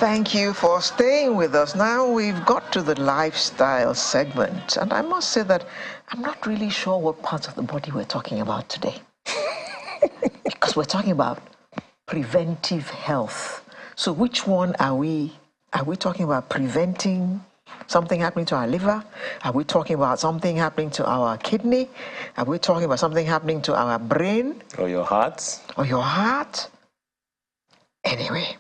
Thank you for staying with us. Now we've got to the lifestyle segment, and I must say that I'm not really sure what parts of the body we're talking about today. Because we're talking about preventive health. So which one are we? Are we talking about preventing something happening to our liver? Are we talking about something happening to our kidney? Are we talking about something happening to our brain? Or your heart? Or your heart? Anyway.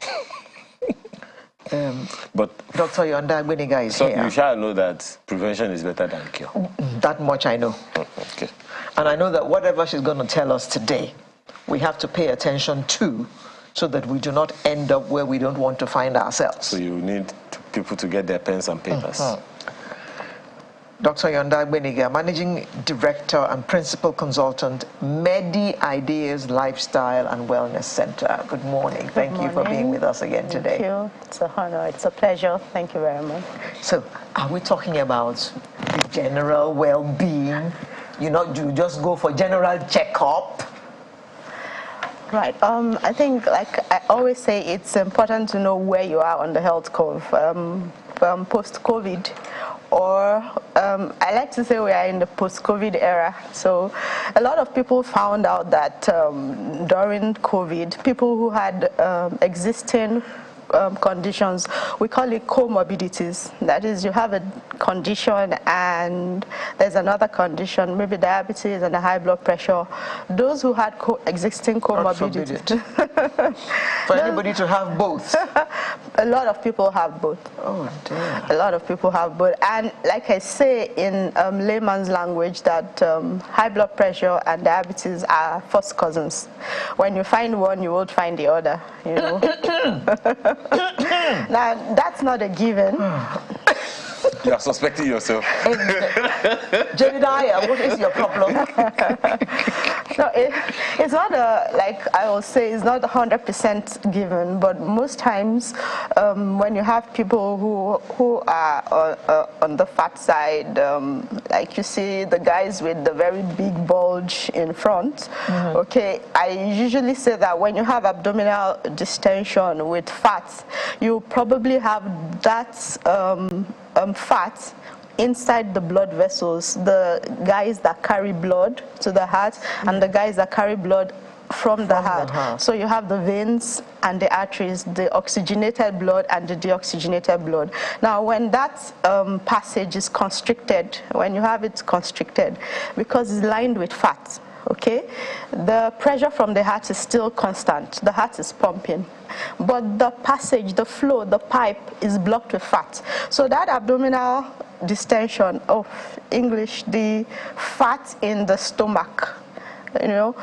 But Dr. Yonda Gbeniga is here. You shall know that prevention is better than cure. That much I know. Okay. And I know that whatever she's going to tell us today, we have to pay attention to, so that we do not end up where we don't want to find ourselves. So you need people to get their pens and papers. Dr. Yonda Gbeniga, Managing Director and Principal Consultant, Medi Ideas Lifestyle and Wellness Center. Good morning. Thank you for being with us again today. Thank you. It's an honor. It's a pleasure. Thank you very much. So, are we talking about the general well-being? You just go for general checkup? Right. I think, like I always say, it's important to know where you are on the health curve post-COVID. Or I like to say we are in the post-COVID era. So a lot of people found out that during COVID, people who had existing conditions, we call it comorbidities. That is, you have a condition and there's another condition, maybe diabetes and a high blood pressure. Those who had existing comorbidities. For anybody to have both? A lot of people have both. Oh, dear. A lot of people have both. And like I say in layman's language, that high blood pressure and diabetes are first cousins. When you find one, you won't find the other, you know. Now, that's not a given. You are suspecting yourself. Jedediah, what is your problem? No, it's not like I will say, it's not 100% given, but most times when you have people who are on the fat side, like you see the guys with the very big bulge in front, okay, I usually say that when you have abdominal distension with fat, you probably have that fat inside the blood vessels, the guys that carry blood to the heart and the guys that carry blood from the heart. So you have the veins and the arteries, the oxygenated blood and the deoxygenated blood. Now when that passage is constricted, when you have it constricted, because it's lined with fat, okay, the pressure from the heart is still constant. The heart is pumping. But the passage, the flow, the pipe is blocked with fat. So that abdominal distension, of English, the fat in the stomach, you know,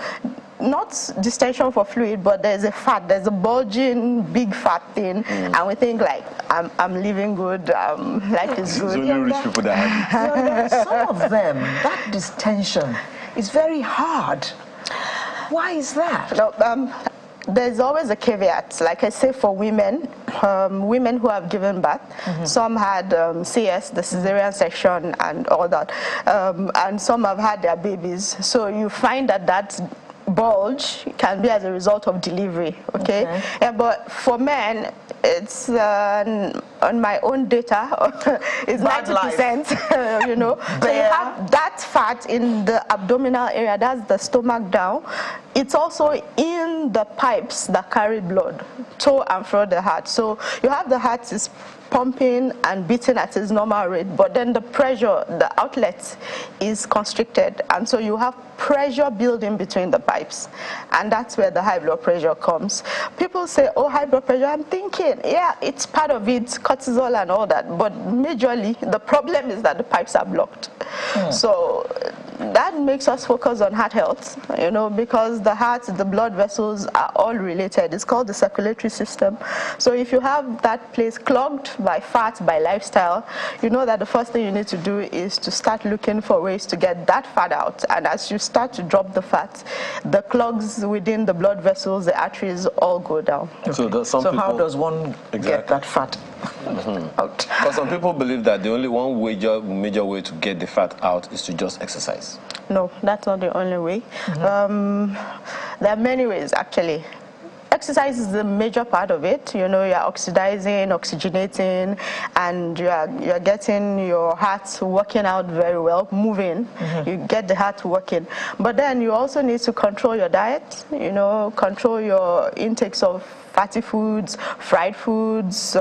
not distension for fluid, but there's a fat, there's a bulging big fat thing, and we think like, I'm living good, life is good. It's only rich people that have it. Some of them, that distension is very hard. Why is that? No, there's always a caveat. Like I say, for women, women who have given birth, some had CS, the cesarean section, and all that, and some have had their babies. So you find that bulge can be as a result of delivery. Okay. Yeah, but for men, it's on my own data, it's 90%. You know, so you have that fat in the abdominal area. That's the stomach down. It's also in the pipes that carry blood to and from the heart. So you have the heart is pumping and beating at its normal rate, but then the pressure, the outlet is constricted, and so you have pressure building between the pipes, and that's where the high blood pressure comes. People say, oh, high blood pressure. I'm thinking, yeah, it's part of it, cortisol and all that, but majorly the problem is that the pipes are blocked. So that makes us focus on heart health, you know, because the heart, the blood vessels are all related. It's called the circulatory system. So if you have that place clogged by fat, by lifestyle, you know that the first thing you need to do is to start looking for ways to get that fat out. And as you start to drop the fat, the clogs within the blood vessels, the arteries all go down. Okay. So how does one get that fat out? Because some people believe that the only one major way to get the fat out is to just exercise. No, that's not the only way. There are many ways, actually. exercise is a major part of it. You know, you're oxidizing, oxygenating, and you're getting your heart working out very well, moving. You get the heart working. But then you also need to control your diet, you know, control your intakes of fatty foods, fried foods,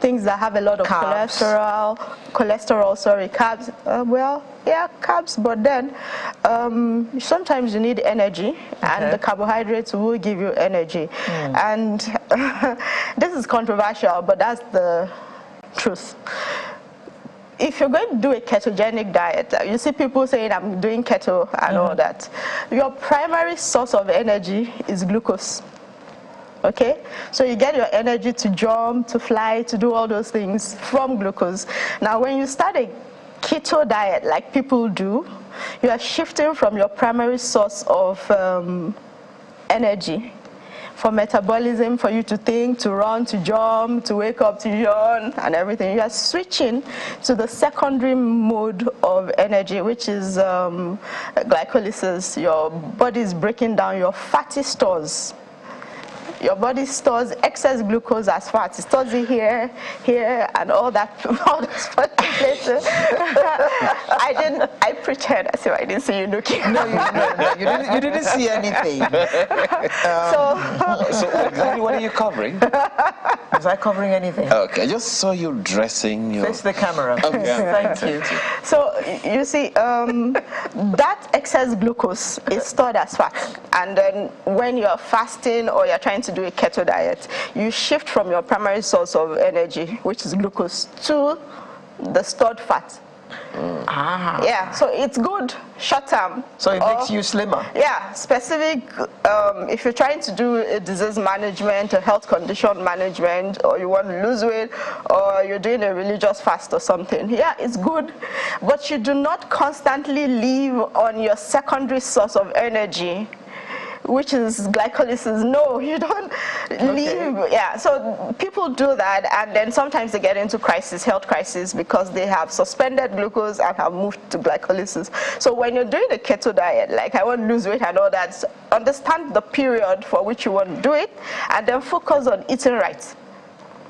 things that have a lot of carbs. Carbs. Well, yeah, carbs, but then sometimes you need energy, and the carbohydrates will give you energy. And this is controversial, but that's the truth. If you're going to do a ketogenic diet, you see people saying, I'm doing keto and all that. Your primary source of energy is glucose. Okay, so you get your energy to jump, to fly, to do all those things from glucose. Now, when you start a keto diet, like people do, you are shifting from your primary source of energy for metabolism, for you to think, to run, to jump, to wake up, to yawn, and everything. You are switching to the secondary mode of energy, which is glycolysis. Your body is breaking down your fatty stores. Your body stores excess glucose as fat. It stores it here, and all that places. I pretend as if I didn't see you looking. No, you didn't see anything. So exactly what are you covering? Was I covering anything? Okay, I just saw you dressing your... Face the camera. Thank you. So you see, that excess glucose is stored as fat, and then when you're fasting or you're trying to do a keto diet, you shift from your primary source of energy, which is glucose, to the stored fat. Yeah, so it's good short term. So it makes you slimmer. Yeah, specific. If you're trying to do a disease management, a health condition management, or you want to lose weight, or you're doing a religious fast or something, yeah, it's good. But you do not constantly live on your secondary source of energy, which is glycolysis. No, you don't leave. Yeah, so people do that, and then sometimes they get into health crisis, because they have suspended glucose and have moved to glycolysis. So when you're doing a keto diet, like I want to lose weight and all that, understand the period for which you want to do it, and then focus on eating right.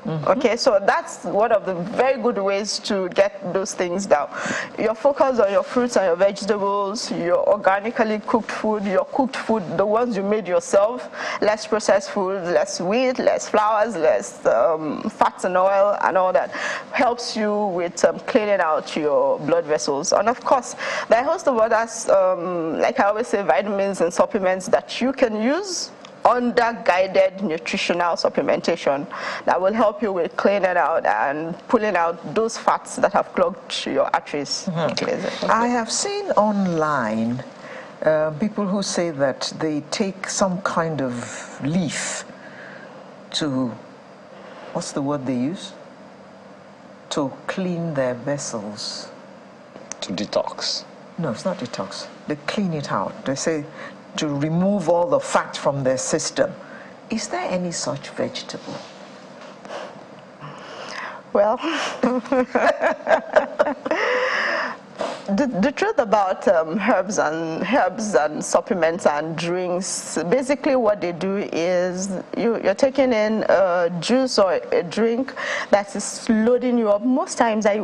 Okay, so that's one of the very good ways to get those things down. Your focus on your fruits and your vegetables, your organically cooked food, your cooked food, the ones you made yourself, less processed food, less wheat, less flours, less fats and oil and all that, helps you with cleaning out your blood vessels. And of course, there are a host of others, like I always say, vitamins and supplements that you can use under guided nutritional supplementation that will help you with cleaning out and pulling out those fats that have clogged your arteries. I have seen online people who say that they take some kind of leaf to, what's the word they use? To clean their vessels. To detox. No, it's not detox. They clean it out. They say to remove all the fat from their system. Is there any such vegetable? Well, the truth about herbs and supplements and drinks, basically what they do is you're taking in a juice or a drink that is loading you up. Most times I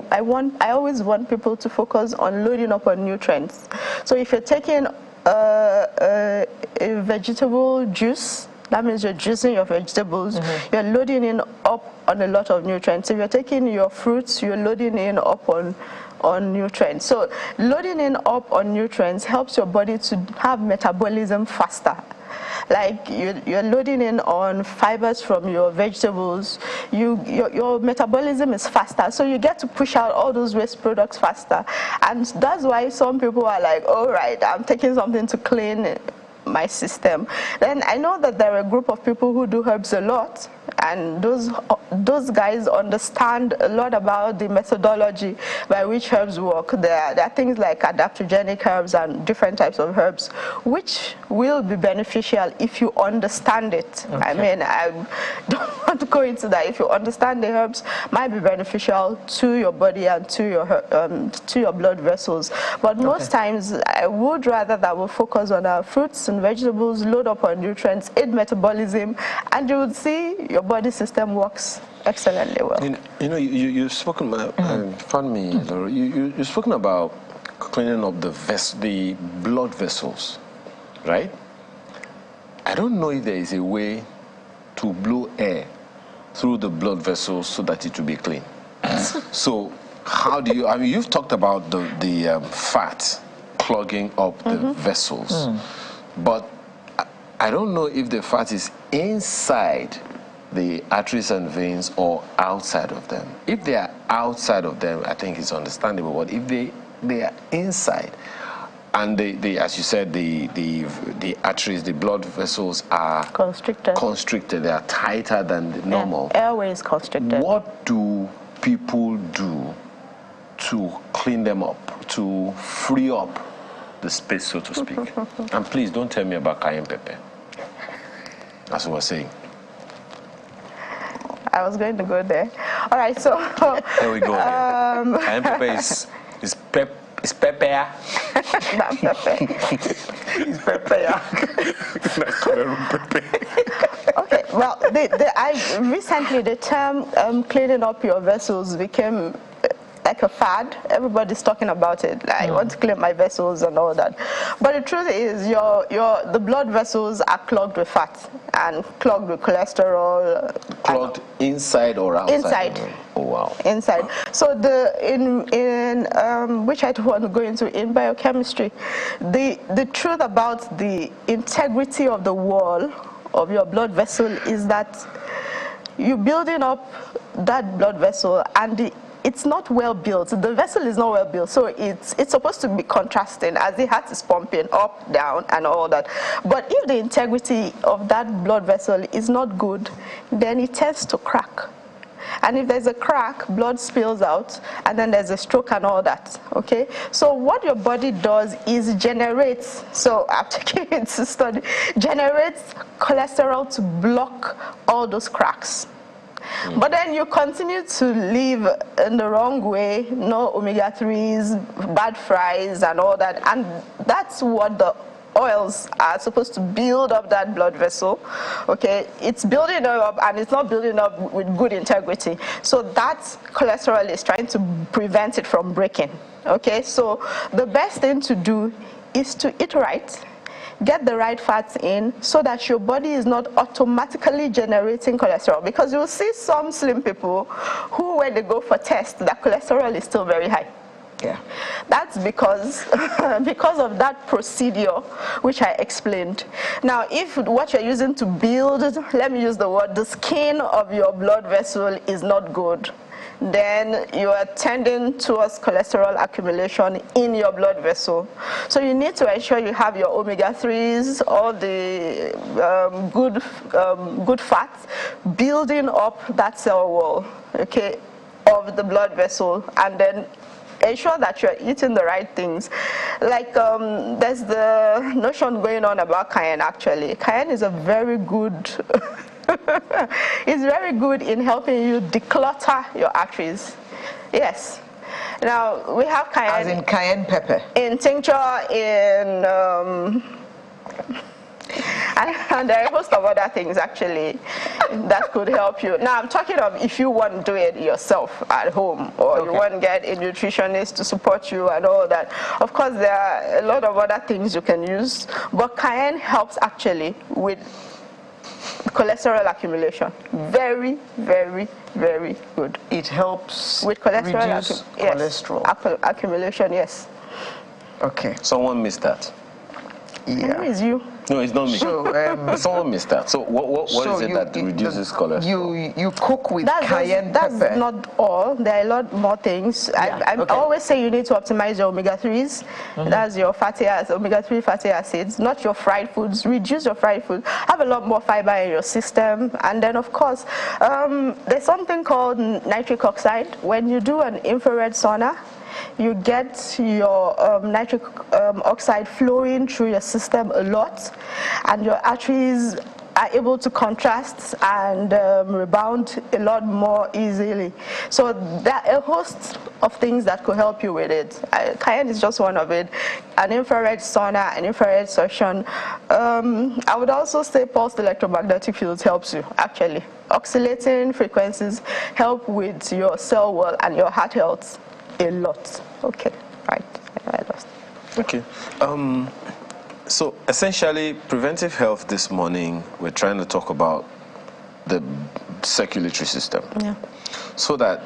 always want people to focus on loading up on nutrients. So if you're taking a vegetable juice, that means you're juicing your vegetables. You're loading in up on a lot of nutrients. If you're taking your fruits, you're loading in up on nutrients. So loading in up on nutrients helps your body to have metabolism faster. Like you're loading in on fibers from your vegetables, your metabolism is faster, so you get to push out all those waste products faster. And that's why some people are like, all right, I'm taking something to clean my system. Then I know that there are a group of people who do herbs a lot, and those guys understand a lot about the methodology by which herbs work. There are things like adaptogenic herbs and different types of herbs, which will be beneficial if you understand it. I mean, want to go into that. If you understand the herbs, might be beneficial to your body and to your blood vessels. But most times, I would rather that we focus on our fruits and vegetables, load up on nutrients, aid metabolism, and you would see your body system works excellently well. You've spoken about, pardon me, Laura, you've spoken about cleaning up the blood vessels, right? I don't know if there is a way to blow air through the blood vessels so that it will be clean. So how do you, I mean, you've talked about the fat clogging up the vessels, but I don't know if the fat is inside the arteries and veins or outside of them. If they are outside of them, I think it's understandable, but if they are inside, and as you said, the arteries, the blood vessels are constricted. They are tighter than normal. Airway is constricted. What do people do to clean them up, to free up the space, so to speak? And please don't tell me about cayenne pepper. That's what we're saying. I was going to go there. All right, so there we go. Cayenne pepper is pepper. It's pepper. Not pepper. It's pepper. Okay, well, recently the term cleaning up your vessels became like a fad. Everybody's talking about it. Like, I want to clean my vessels and all that. But the truth is, the blood vessels are clogged with fat and clogged with cholesterol. Clogged inside or outside? Inside. Oh wow. Inside. So which I don't want to go into in biochemistry, the truth about the integrity of the wall of your blood vessel is that you're building up that blood vessel and it's not well built. The vessel is not well built, so it's supposed to be contrasting as the heart is pumping up, down, and all that. But if the integrity of that blood vessel is not good, then it tends to crack. And if there's a crack, blood spills out, and then there's a stroke and all that, okay? So what your body does is generates, so I'm taking it to study, generates cholesterol to block all those cracks. But then you continue to live in the wrong way, no omega-3s, bad fries and all that, and that's what the oils are supposed to build up that blood vessel, okay? It's building up and it's not building up with good integrity. So that cholesterol is trying to prevent it from breaking, okay? So the best thing to do is to eat right, get the right fats in so that your body is not automatically generating cholesterol, because you'll see some slim people who, when they go for tests, that cholesterol is still very high. Yeah. That's because of that procedure which I explained. Now, if what you're using to build, let me use the word, the skin of your blood vessel is not good, then you are tending towards cholesterol accumulation in your blood vessel. So you need to ensure you have your omega-3s, all the good fats, building up that cell wall, okay, of the blood vessel, and then ensure that you're eating the right things. Like there's the notion going on about cayenne. Actually, cayenne is a very good it's very good in helping you declutter your arteries. Yes. Now we have cayenne. As in cayenne pepper. In tincture, in and there are a host of other things actually that could help you. Now I'm talking of if you want to do it yourself at home, or you want to get a nutritionist to support you and all that. Of course, there are a lot of other things you can use, but cayenne helps actually with cholesterol accumulation. Very, very, very good. It helps with cholesterol reduce cholesterol accumulation. Yes. Okay. Someone missed that. Yeah. Who is you? No, it's not me. So, someone missed that. So what is it that reduces cholesterol? You cook with cayenne pepper. That's not all. There are a lot more things. Yeah. I always say you need to optimize your omega-3s. That's your fatty acids, omega-3 fatty acids, not your fried foods. Reduce your fried foods. Have a lot more fiber in your system. And then, of course, there's something called nitric oxide. When you do an infrared sauna, you get your nitric oxide flowing through your system a lot, and your arteries are able to contrast and rebound a lot more easily. So there are a host of things that could help you with it. Cayenne is just one of it. An infrared sauna, an infrared session. I would also say pulsed electromagnetic fields helps you, actually. Oscillating frequencies help with your cell wall and your heart health a lot. Okay, right. I lost. Okay. So essentially, preventive health this morning, we're trying to talk about the circulatory system. Yeah. So that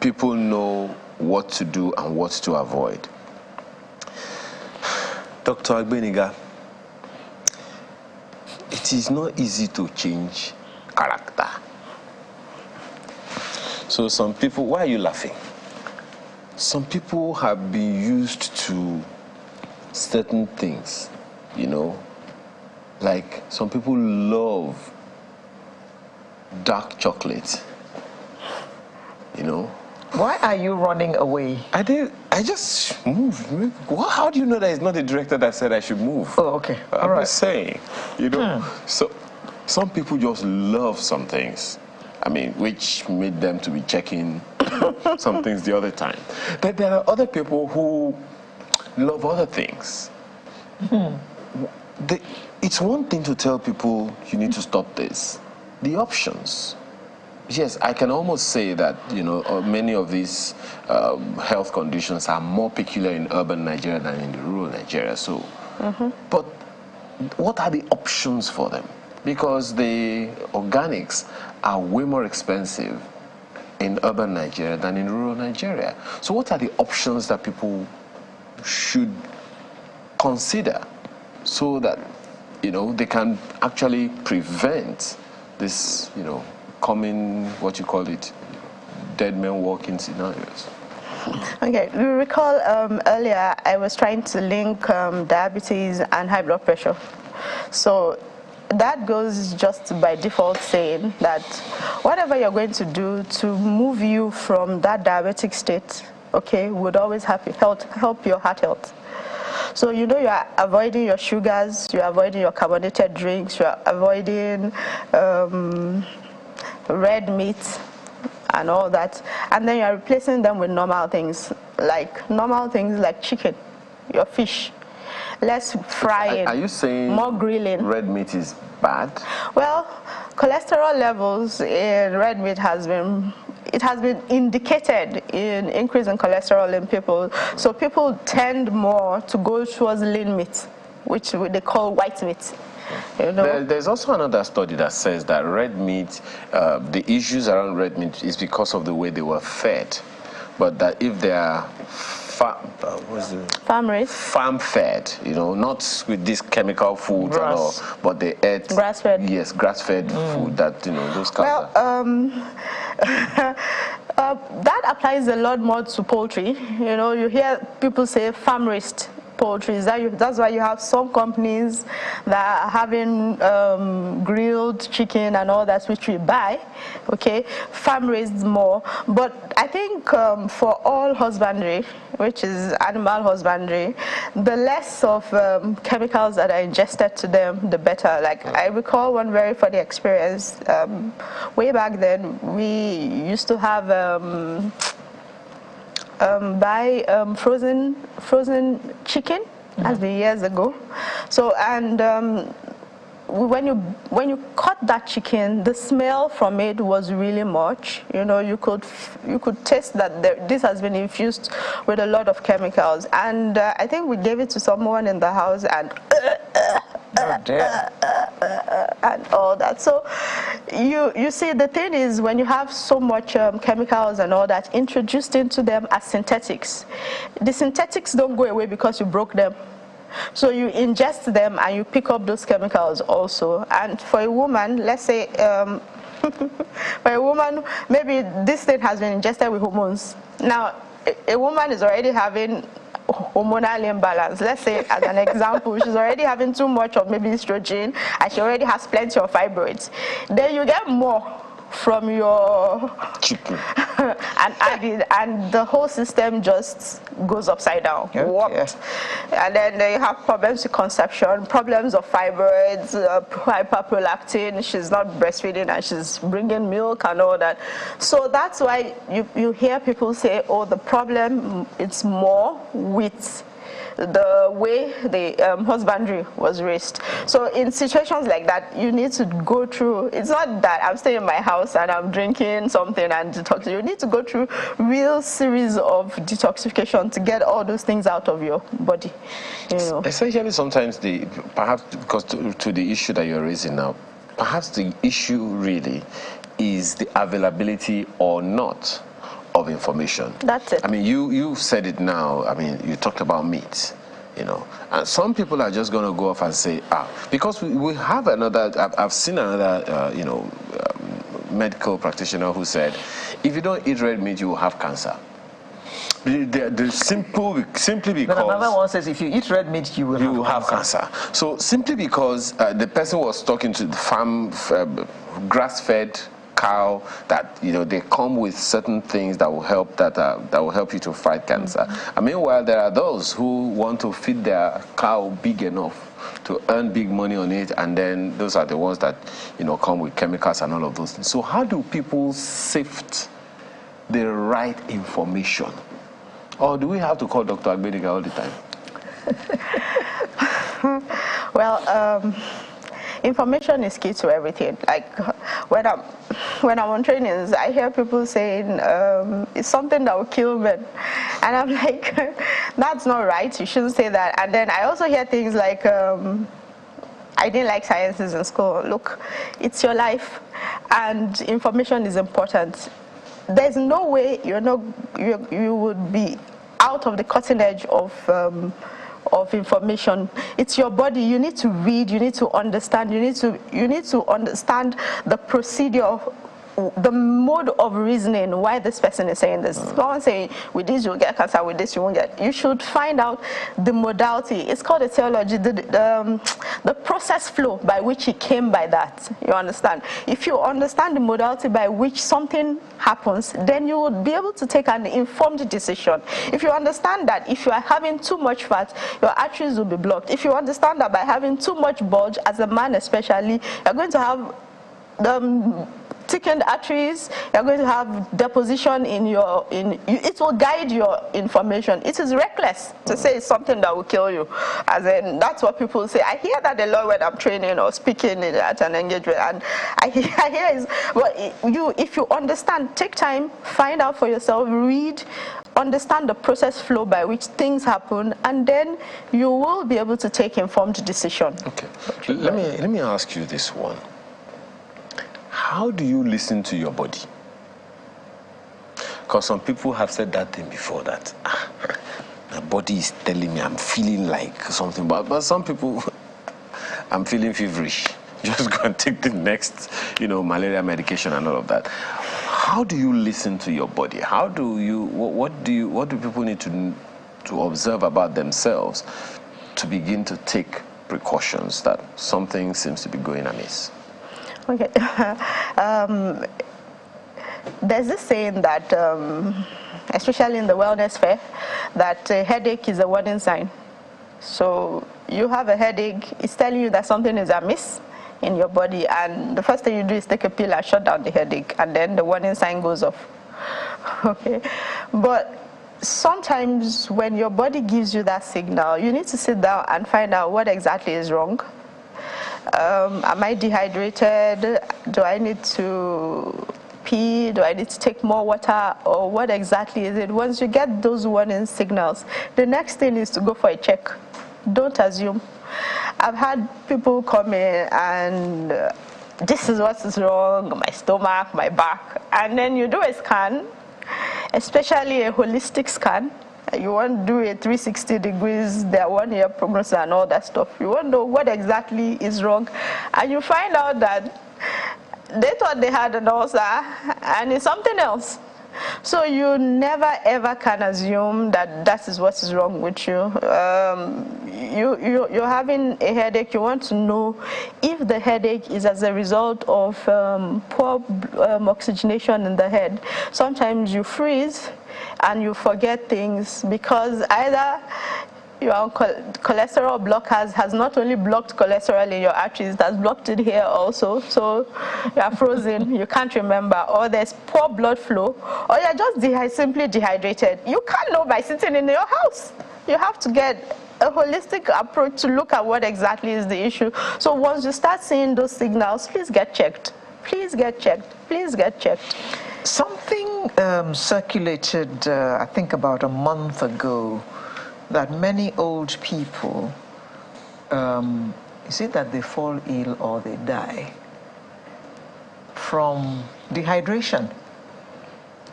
people know what to do and what to avoid. Dr. Agbeniga, it is not easy to change character. So some people, why are you laughing? Some people have been used to certain things, you know, like some people love dark chocolate, you know. Why are you running away? I just moved. How do you know that it's not the director that said I should move? Oh, okay. I'm just saying, you know. So some people just love some things. I mean, which made them to be checking some things the other time. But there are other people who love other things. It's one thing to tell people you need to stop this. The options. Yes, I can almost say that, you know, many of these health conditions are more peculiar in urban Nigeria than in the rural Nigeria. So, but what are the options for them? Because the organics are way more expensive in urban Nigeria than in rural Nigeria. So what are the options that people should consider so that, you know, they can actually prevent this, you know, common, what you call it, dead men walking scenarios? Okay, you recall earlier I was trying to link diabetes and high blood pressure. So that goes just by default saying that whatever you're going to do to move you from that diabetic state, okay, would always help your heart health. So you know you are avoiding your sugars, you're avoiding your carbonated drinks, you're avoiding red meat and all that, and then you're replacing them with normal things like chicken, your fish, less frying. Are you saying more grilling? Red meat is bad? Well, cholesterol levels in red meat has been indicated in increase in cholesterol in people. So people tend more to go towards lean meat, which they call white meat. You know? There's also another study that says that red meat, the issues around red meat is because of the way they were fed. But that if they are farm raised, farm fed, you know, not with this chemical food and all, but they ate grass fed. Yes, grass fed food that, you know, those kinds that applies a lot more to poultry. You know, you hear people say farm raised poultry. That's why you have some companies that are having grilled chicken and all that, which we buy, okay, farm raised more. But I think for all husbandry, which is animal husbandry, the less of chemicals that are ingested to them, the better. Like I recall one very funny experience. Way back then, we used to have buy frozen chicken. That's been years ago. So and when you cut that chicken, the smell from it was really much. You know, you could taste that this has been infused with a lot of chemicals. And I think we gave it to someone in the house and. And all that. So you see, the thing is, when you have so much chemicals and all that introduced into them as synthetics, the synthetics don't go away because you broke them. So you ingest them and you pick up those chemicals also. And for a woman, let's say for a woman, maybe this thing has been ingested with hormones. Now a woman is already having hormonal imbalance. Let's say, as an example, she's already having too much of maybe estrogen and she already has plenty of fibroids. Then you get more from your chicken and add it, and the whole system just goes upside down. Yes. And then you have problems with conception, problems of fibroids, hyperprolactin. She's not breastfeeding and she's bringing milk and all that. So that's why you hear people say, oh, the problem it's more with the way the husbandry was raised. So in situations like that, you need to go through, it's not that I'm staying in my house and I'm drinking something and detoxing. You need to go through real series of detoxification to get all those things out of your body. You know. Essentially, sometimes perhaps because to the issue that you're raising now, perhaps the issue really is the availability or not of information. That's it. I mean, you said it now. I mean, you talked about meat, you know, and some people are just going to go off and say, because we have another. I've seen another, medical practitioner who said, if you don't eat red meat, you will have cancer. Simply because. Then another one says, if you eat red meat, you will have cancer. So simply because the person was talking to the farm, grass-fed cow, that they come with certain things that will help you to fight cancer. And meanwhile, there are those who want to feed their cow big enough to earn big money on it, and then those are the ones that come with chemicals and all of those things. So how do people sift the right information? Or do we have to call Dr. Agbediga all the time? Well, information is key to everything. Like when I'm on trainings, I hear people saying it's something that will kill men, and I'm like, that's not right. You shouldn't say that. And then I also hear things like, I didn't like sciences in school. Look, it's your life, and information is important. There's no way you would be out of the cutting edge of information. It's your body. You need to read. You need to understand. You need to understand the procedure, the mode of reasoning why this person is saying this. No one saying with this you'll get cancer, with this you won't get. You should find out the modality. It's called a theology, the process flow by which he came by that. You understand? If you understand the modality by which something happens, then you would be able to take an informed decision. If you understand that if you are having too much fat, your arteries will be blocked. If you understand that by having too much bulge, as a man especially, you're going to have thickened arteries, you're going to have deposition it will guide your information. It is reckless to say it's something that will kill you. As in, that's what people say. I hear that a lot when I'm training or speaking at an engagement, and I hear is, well, if you understand, take time, find out for yourself, read, understand the process flow by which things happen, and then you will be able to take informed decision. Okay, let me ask you this one. How do you listen to your body? Because some people have said that thing before, that my body is telling me I'm feeling like something, but some people, I'm feeling feverish. Just go and take the next, malaria medication and all of that. How do you listen to your body? How do you? What do people need to observe about themselves to begin to take precautions that something seems to be going amiss? Okay. There's this saying that, especially in the wellness fair, that a headache is a warning sign. So you have a headache, it's telling you that something is amiss in your body, and the first thing you do is take a pill and shut down the headache, and then the warning sign goes off. Okay. But sometimes when your body gives you that signal, you need to sit down and find out what exactly is wrong. Am I dehydrated? Do I need to pee? Do I need to take more water? Or what exactly is it? Once you get those warning signals, the next thing is to go for a check. Don't assume. I've had people come in and this is what is wrong, my stomach, my back. And then you do a scan, especially a holistic scan. You want to do a 360 degrees, their 1 year prognosis and all that stuff. You want to know what exactly is wrong. And you find out that they thought they had an ulcer and it's something else. So you never ever can assume that that is what is wrong with you. You're having a headache. You want to know if the headache is as a result of poor oxygenation in the head. Sometimes you freeze and you forget things because either your cholesterol blockers has not only blocked cholesterol in your arteries, it has blocked it here also. So you are frozen, you can't remember, or there's poor blood flow, or you're just simply dehydrated. You can't know by sitting in your house. You have to get a holistic approach to look at what exactly is the issue. So once you start seeing those signals, please get checked. Please get checked. Please get checked. Something circulated, I think about a month ago, that many old people, is it that they fall ill or they die from dehydration?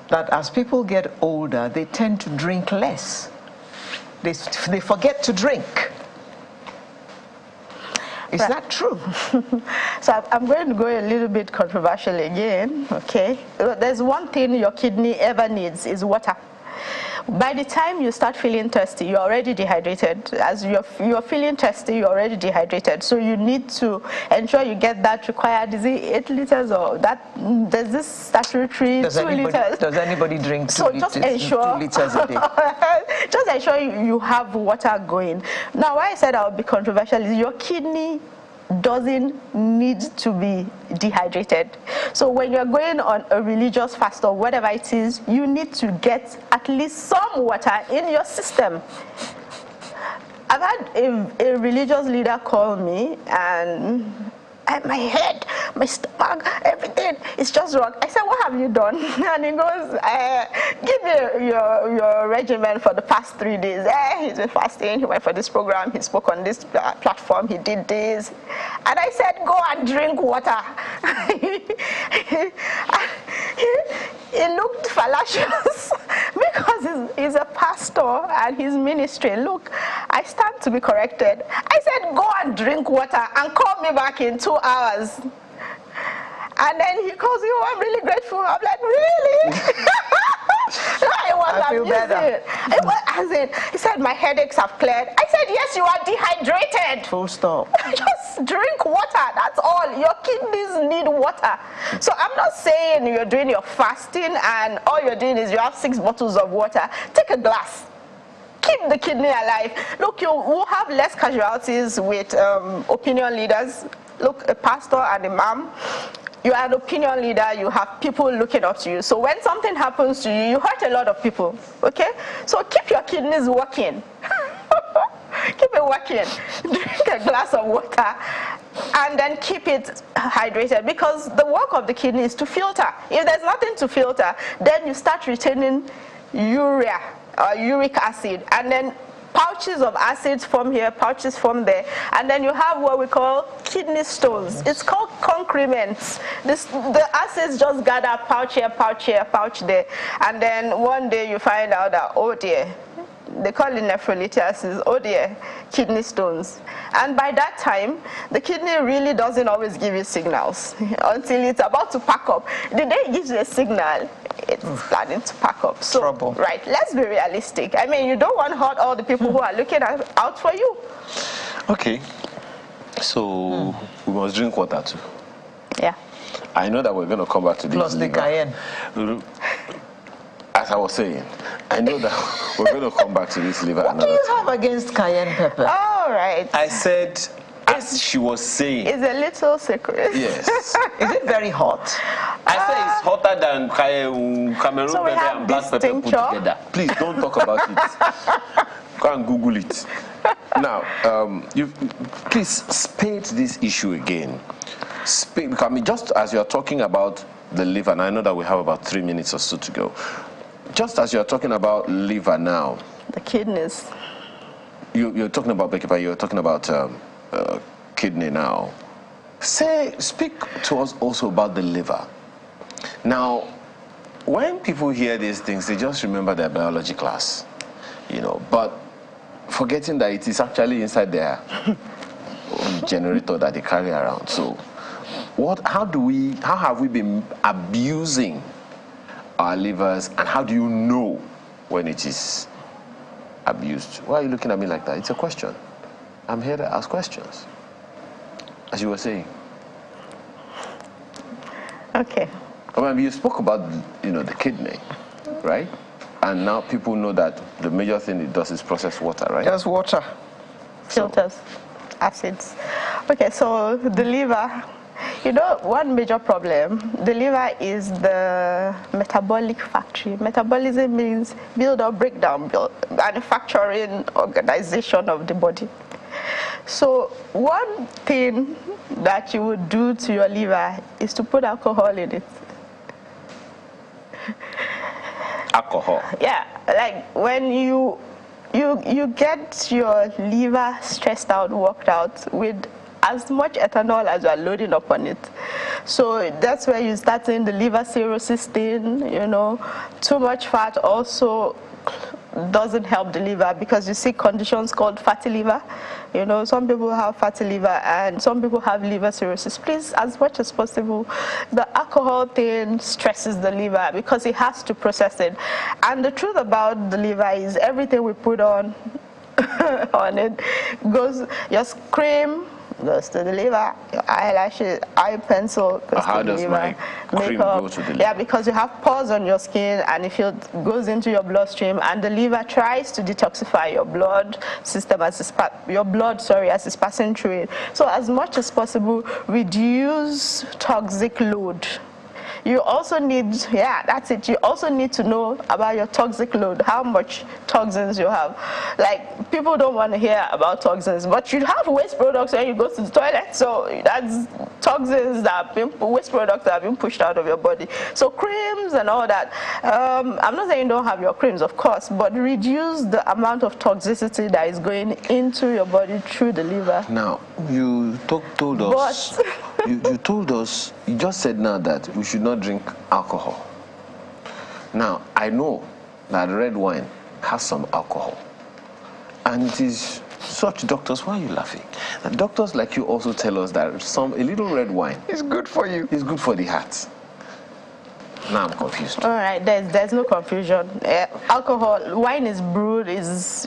That as people get older, they tend to drink less. They forget to drink. Is that true? So I'm going to go a little bit controversial again, okay? There's one thing your kidney ever needs is water. By the time you start feeling thirsty, you're already dehydrated. As you're feeling thirsty, you're already dehydrated. So you need to ensure you get that required, is it 8 liters or that? There's this statutory 2 liters. Does anybody drink 2 just ensure, 2 liters a day? Just ensure you have water going. Now, why I said I would be controversial is your kidney doesn't need to be dehydrated. So when you're going on a religious fast or whatever it is, you need to get at least some water in your system. I've had a religious leader call me and my head, my stomach, everything is just wrong. I said, what have you done? And he goes, give me your regimen for the past 3 days. He's been fasting, he went for this program, he spoke on this platform, he did this. And I said, go and drink water. He looked fallacious because he's a pastor and his ministry. Look, I stand to be corrected. I said, go and drink water and call me back in 2 hours. And then he calls me, oh, I'm really grateful. I'm like, really? I feel better. He said, my headaches have cleared. I said, yes, you are dehydrated. Full stop. Just drink water, that's all. Your kidneys need water. So I'm not saying you're doing your fasting and all you're doing is you have 6 bottles of water. Take a glass. Keep the kidney alive. Look, you will have less casualties with opinion leaders. Look, a pastor and imam, you are an opinion leader, you have people looking up to you. So when something happens to you, you hurt a lot of people, okay? So keep your kidneys working. Keep it working. Drink a glass of water and then keep it hydrated, because the work of the kidney is to filter. If there's nothing to filter, then you start retaining urea or uric acid, and then pouches of acids form here, pouches form there, and then you have what we call kidney stones. It's called concrements. The acids just gather pouch here, pouch there, and then one day you find out that, oh dear, they call it nephrolithiasis, oh dear, kidney stones. And by that time, the kidney really doesn't always give you signals until it's about to pack up. The day it gives you a signal, it's planning to pack up. So, trouble. Right, let's be realistic. I mean, you don't want to hurt all the people who are looking out for you. Okay, so we must drink water too. Yeah. I know that we're going to come back to this. Plus the cayenne. As I was saying, I know that we're going to come back to this liver What do another you time. have against cayenne pepper? All right. I said, as she was saying. It's a little secret. Yes. Is it very hot? I say it's hotter than Cameroon So we pepper have and black pepper put tincture. together. Please don't talk about it. Go and Google it. Now, you please spade this issue again. I mean, just as you're talking about the liver, and I know that we have about 3 minutes or so to go. Just as you're talking about liver now, The kidneys. you're talking about Bekipa, you're talking about kidney now. Speak to us also about the liver. Now, when people hear these things, they just remember their biology class, but forgetting that it is actually inside their generator that they carry around. So, how have we been abusing our livers, and how do you know when it is abused? Why are you looking at me like that? It's a question. I'm here to ask questions, as you were saying. Okay. I mean, you spoke about, the kidney, right? And now people know that the major thing it does is process water, right? Just water. Filters, acids. Okay, so the liver, one major problem, the liver is the metabolic factory. Metabolism means build up, breakdown, manufacturing organization of the body. So one thing that you would do to your liver is to put alcohol in it. Alcohol. Yeah, like when you get your liver stressed out, worked out with as much ethanol as you are loading upon it. So that's where you start seeing the liver cirrhosis thing, Too much fat also doesn't help the liver, because you see conditions called fatty liver. Some people have fatty liver and some people have liver cirrhosis. Please, as much as possible, the alcohol thing stresses the liver because it has to process it. And the truth about the liver is everything we put on it goes, your cream goes to the liver, your eyelashes, eye pencil goes to the liver. My cream go to the liver? Yeah, because you have pores on your skin and if it goes into your bloodstream, and the liver tries to detoxify your blood system as it's passing through it. So as much as possible, reduce toxic load. You also need, you also need to know about your toxic load, how much toxins you have. Like, people don't want to hear about toxins, but you have waste products when you go to the toilet, so that's toxins waste products that have been pushed out of your body. So creams and all that, I'm not saying you don't have your creams, of course, but reduce the amount of toxicity that is going into your body through the liver. Now, you told us, you just said now that we should not drink alcohol. Now, I know that red wine has some alcohol. And it is such, doctors, why are you laughing? And doctors like you also tell us that a little red wine It's good for you. is good for the heart. Now I'm confused. All right, there's no confusion. Alcohol, wine is brewed,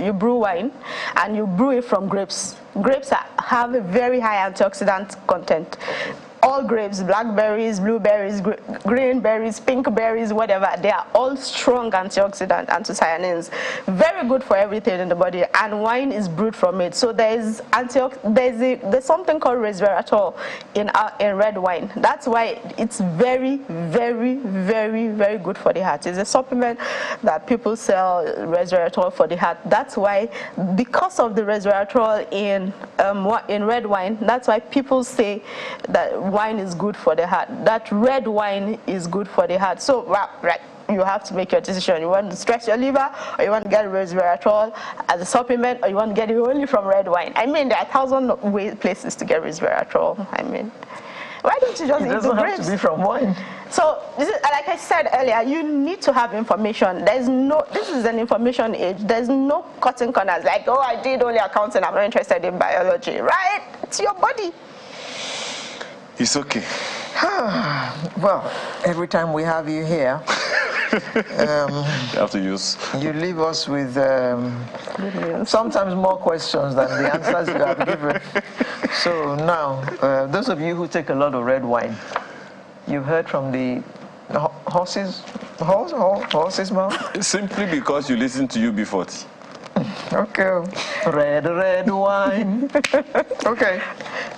you brew wine and you brew it from grapes. Grapes have a very high antioxidant content. All grapes, blackberries, blueberries, green berries, pink berries, whatever, they are all strong antioxidant, anthocyanins. Very good for everything in the body, and wine is brewed from it. So there's something called resveratrol in red wine. That's why it's very, very, very, very good for the heart. It's a supplement that people sell, resveratrol for the heart. That's why, because of the resveratrol in red wine, that's why people say that wine is good for the heart. That red wine is good for the heart. So, right, you have to make your decision. You want to stress your liver, or you want to get resveratrol as a supplement, or you want to get it only from red wine. I mean, there are 1,000 places to get resveratrol. I mean, why don't you just eat the grapes? It doesn't have to be from wine. So, like I said earlier, you need to have information. This is an information age. There's no cutting corners like, oh, I did only accounting, I'm not interested in biology, right? It's your body. It's okay. Well, every time we have you here, you have to use. You leave us with sometimes more questions than the answers you have given. So now, those of you who take a lot of red wine, you've heard from the horse's mouth? Simply because you listen to UB40. Okay, red wine. Okay,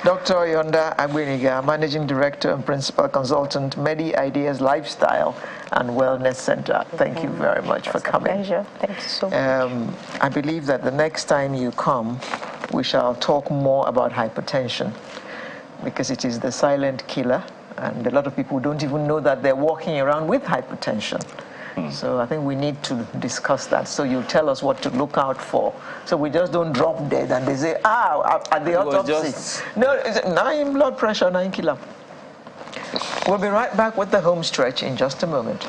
Dr. Yonda Agbeniga, Managing Director and Principal Consultant, Medi Ideas Lifestyle and Wellness Center. Thank you very much for coming. Pleasure. Thank you so much. I believe that the next time you come, we shall talk more about hypertension, because it is the silent killer, and a lot of people don't even know that they're walking around with hypertension. So I think we need to discuss that. So you tell us what to look out for. So we just don't drop dead and they say, at the autopsy. No, it's 9 blood pressure, 9 kilo. We'll be right back with the home stretch in just a moment.